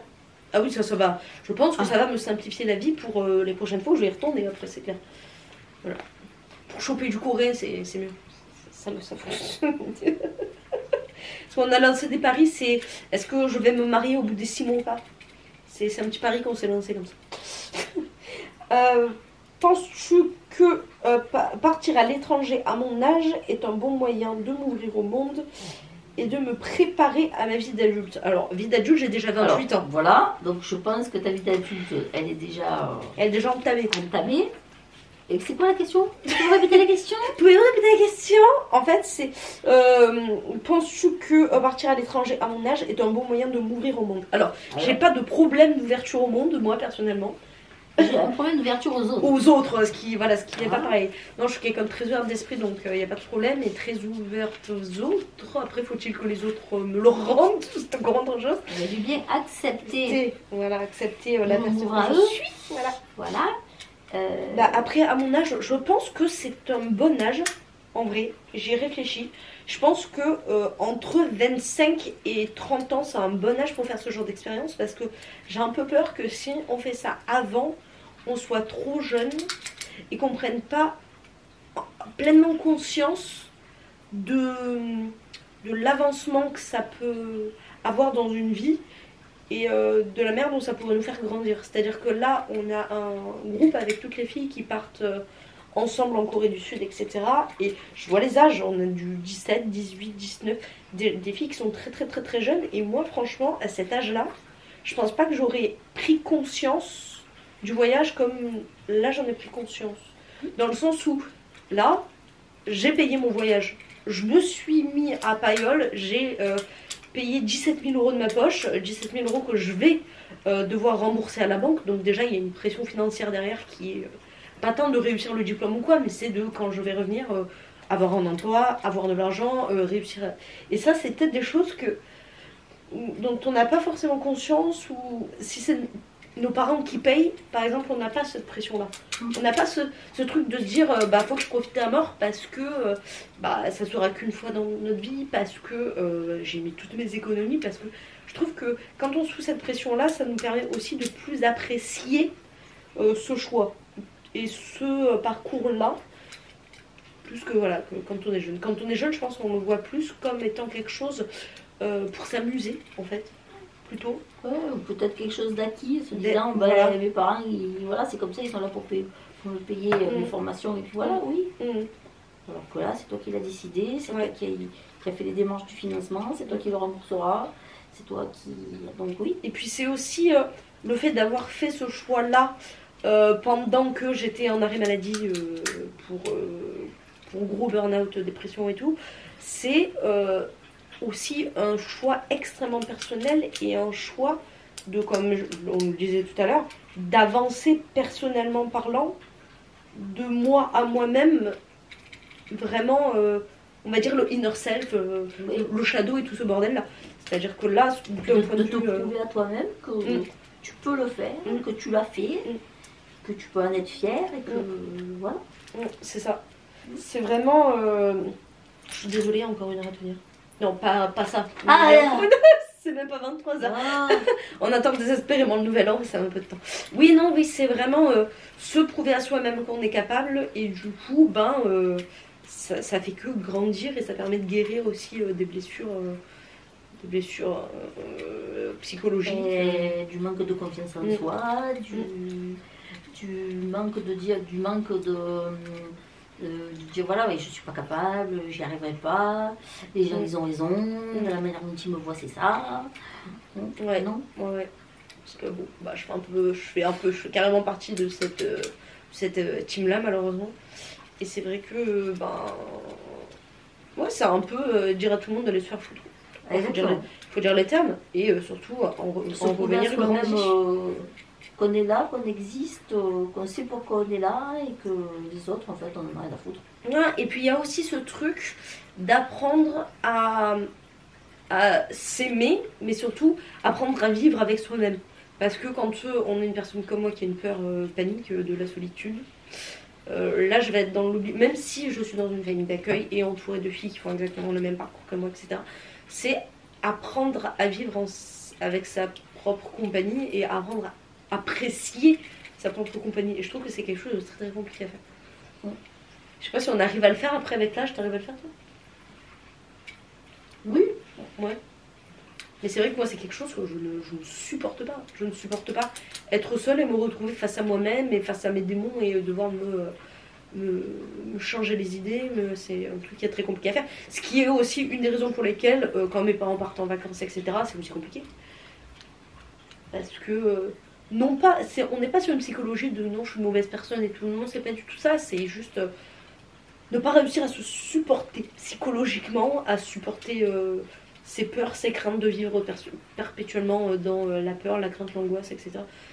Ah oui, ça va. Je pense que ça va me simplifier la vie pour les prochaines fois où je vais y retourner, après, c'est clair. Voilà. Pour choper du coréen, c'est mieux. Ça fonctionne. Parce qu'on a lancé des paris, c'est est-ce que je vais me marier au bout des 6 mois ou pas? C'est un petit pari qu'on s'est lancé comme ça. Penses-tu que partir à l'étranger à mon âge est un bon moyen de m'ouvrir au monde et de me préparer à ma vie d'adulte? Alors, vie d'adulte, j'ai déjà 28 ans. Voilà, donc je pense que ta vie d'adulte, elle est déjà entamée. Et c'est quoi la question? Tu peux répéter la question? Pouvez-vous répéter la question? En fait, c'est penses-tu que partir à l'étranger à mon âge est un bon moyen de m'ouvrir au monde? Alors, j'ai pas de problème d'ouverture au monde, moi, personnellement. J'ai un problème d'ouverture aux autres. Aux autres, ce qui n'est pas pareil. Non, je suis quelqu'un de très ouverte d'esprit, donc il n'y a pas de problème, et très ouverte aux autres. Après, faut-il que les autres me le rendent? C'est encore autre chose. On a dû bien accepter. Voilà, accepter la personne que je suis. Voilà. Après, à mon âge, je pense que c'est un bon âge. En vrai, j'y réfléchis. Je pense que entre 25 et 30 ans, c'est un bon âge pour faire ce genre d'expérience, parce que j'ai un peu peur que si on fait ça avant, on soit trop jeune et qu'on ne prenne pas pleinement conscience de l'avancement que ça peut avoir dans une vie et de la manière dont ça pourrait nous faire grandir. C'est-à-dire que là, on a un groupe avec toutes les filles qui partent ensemble en Corée du Sud, etc. Et je vois les âges, on a du 17, 18, 19, des filles qui sont très très très très jeunes. Et moi, franchement, à cet âge-là, je pense pas que j'aurais pris conscience du voyage comme là j'en ai pris conscience. Dans le sens où, là, j'ai payé mon voyage. Je me suis mis à Payolle, j'ai payé 17 000 euros de ma poche, 17 000 euros que je vais devoir rembourser à la banque. Donc déjà, il y a une pression financière derrière qui est pas tant de réussir le diplôme ou quoi, mais c'est de, quand je vais revenir, avoir un emploi, avoir de l'argent, réussir. Et ça, c'est peut-être des choses dont on n'a pas forcément conscience, ou si c'est nos parents qui payent, par exemple, on n'a pas cette pression-là. On n'a pas ce truc de se dire, faut que je profite à mort parce que ça sera qu'une fois dans notre vie, parce que j'ai mis toutes mes économies, parce que je trouve que quand on se fout cette pression-là, ça nous permet aussi de plus apprécier ce choix et ce parcours-là, plus que voilà, que quand on est jeune. Quand on est jeune, je pense qu'on le voit plus comme étant quelque chose pour s'amuser, en fait, plutôt. Ouais, ou peut-être quelque chose d'acquis, se disant, voilà. mes parents, voilà, c'est comme ça, ils sont là pour me payer mes formations, et puis voilà, oui. Alors que là, c'est toi qui l'as décidé, c'est toi qui a fait les démarches du financement, c'est toi qui le rembourseras, c'est toi qui... Donc oui. Et puis c'est aussi le fait d'avoir fait ce choix-là pendant que j'étais en arrêt maladie pour gros burn-out, dépression et tout, c'est aussi un choix extrêmement personnel et un choix de, comme on le disait tout à l'heure, d'avancer personnellement parlant, de moi à moi-même, vraiment, on va dire le inner self, le shadow et tout ce bordel-là. C'est-à-dire que là, de te prouver à toi-même que tu peux le faire, que tu l'as fait, que tu peux en être fier et que voilà. C'est ça. C'est vraiment... Je suis désolée, encore une heure à tenir. Non, pas ça. C'est même pas 23h. On attend désespérément le nouvel an, ça a un peu de temps. Oui, c'est vraiment se prouver à soi-même qu'on est capable. Et du coup, ça fait que grandir et ça permet de guérir aussi des blessures psychologiques. Et du manque de confiance en soi, du manque de dire, du manque de dire voilà, ouais, je suis pas capable, j'y arriverai pas, les gens ils ont raison, de la manière dont ils me voient c'est ça. Ouais, non. Ouais. Parce que bon, bah, je fais carrément partie de cette team-là, malheureusement. Et c'est vrai que, ben. Ouais, c'est un peu dire à tout le monde d'aller se faire foutre. Faut dire les termes. Et surtout, en revenir grandi. Qu'on est là, qu'on existe, qu'on sait pourquoi on est là et que les autres, en fait, on en a rien à foutre. Ouais, et puis il y a aussi ce truc d'apprendre à s'aimer, mais surtout apprendre à vivre avec soi-même. Parce que quand on est une personne comme moi qui a une peur panique de la solitude, là je vais être dans l'oubli, même si je suis dans une famille d'accueil et entourée de filles qui font exactement le même parcours que moi, etc. C'est apprendre à vivre avec sa propre compagnie et apprendre à apprécier sa propre compagnie. Et je trouve que c'est quelque chose de très très compliqué à faire. Ouais. Je sais pas si on arrive à le faire après avec l'âge, t'arrives à le faire toi? Oui. Ouais. Mais c'est vrai que moi c'est quelque chose que je ne supporte pas. Je ne supporte pas être seule et me retrouver face à moi-même et face à mes démons et devoir me changer les idées. C'est un truc qui est très compliqué à faire. Ce qui est aussi une des raisons pour lesquelles quand mes parents partent en vacances, etc., c'est aussi compliqué. Parce que non pas, on n'est pas sur une psychologie de non je suis une mauvaise personne et tout, non c'est pas du tout ça, c'est juste ne pas réussir à se supporter psychologiquement, à supporter ses peurs, ses craintes de vivre perpétuellement dans la peur, la crainte, l'angoisse, etc.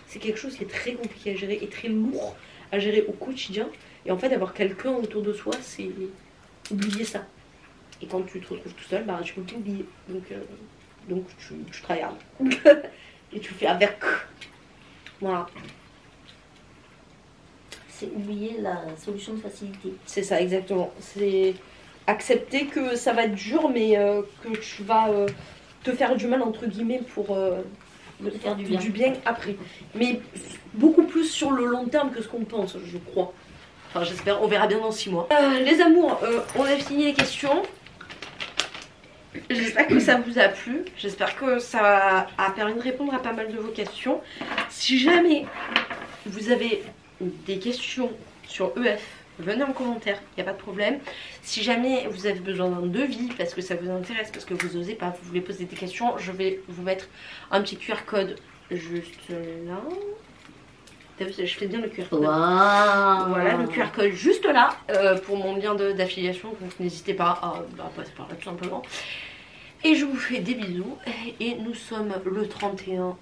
C'est quelque chose qui est très compliqué à gérer et très lourd à gérer au quotidien. Et en fait, avoir quelqu'un autour de soi, c'est oublier ça. Et quand tu te retrouves tout seul, bah, tu peux plus oublier. Donc tu travailles et tu fais avec. Voilà. C'est oublier la solution de facilité. C'est ça, exactement. C'est accepter que ça va être dur, mais que tu vas te faire du mal, entre guillemets, pour te faire du bien après. Mais beaucoup plus sur le long terme que ce qu'on pense, je crois. Enfin, j'espère. On verra bien dans 6 mois. Les amours, on a fini les questions. J'espère que ça vous a plu. J'espère que ça a permis de répondre à pas mal de vos questions. Si jamais vous avez des questions sur EF, venez en commentaire, il n'y a pas de problème. Si jamais vous avez besoin d'un devis, parce que ça vous intéresse, parce que vous n'osez pas, vous voulez poser des questions, je vais vous mettre un petit QR code juste là. Je fais bien le QR code. Wow. Voilà, le QR code juste là pour mon lien d'affiliation. Donc n'hésitez pas à passer par là tout simplement. Et je vous fais des bisous. Et nous sommes le 31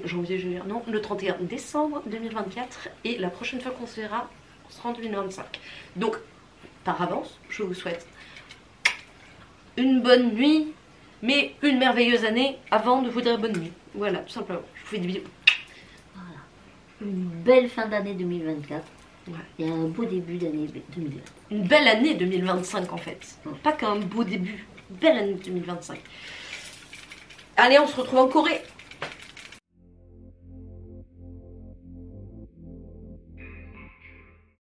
janvier, je veux dire, non, le 31 décembre 2024. Et la prochaine fois qu'on se verra, on sera en 2025. Donc, par avance, je vous souhaite une bonne nuit, mais une merveilleuse année avant de vous dire bonne nuit. Voilà, tout simplement. Je vous fais des bisous. Une belle fin d'année 2024 ouais. Et un beau début d'année 2025. Une belle année 2025 en fait. Pas qu'un beau début, une belle année 2025. Allez, on se retrouve en Corée.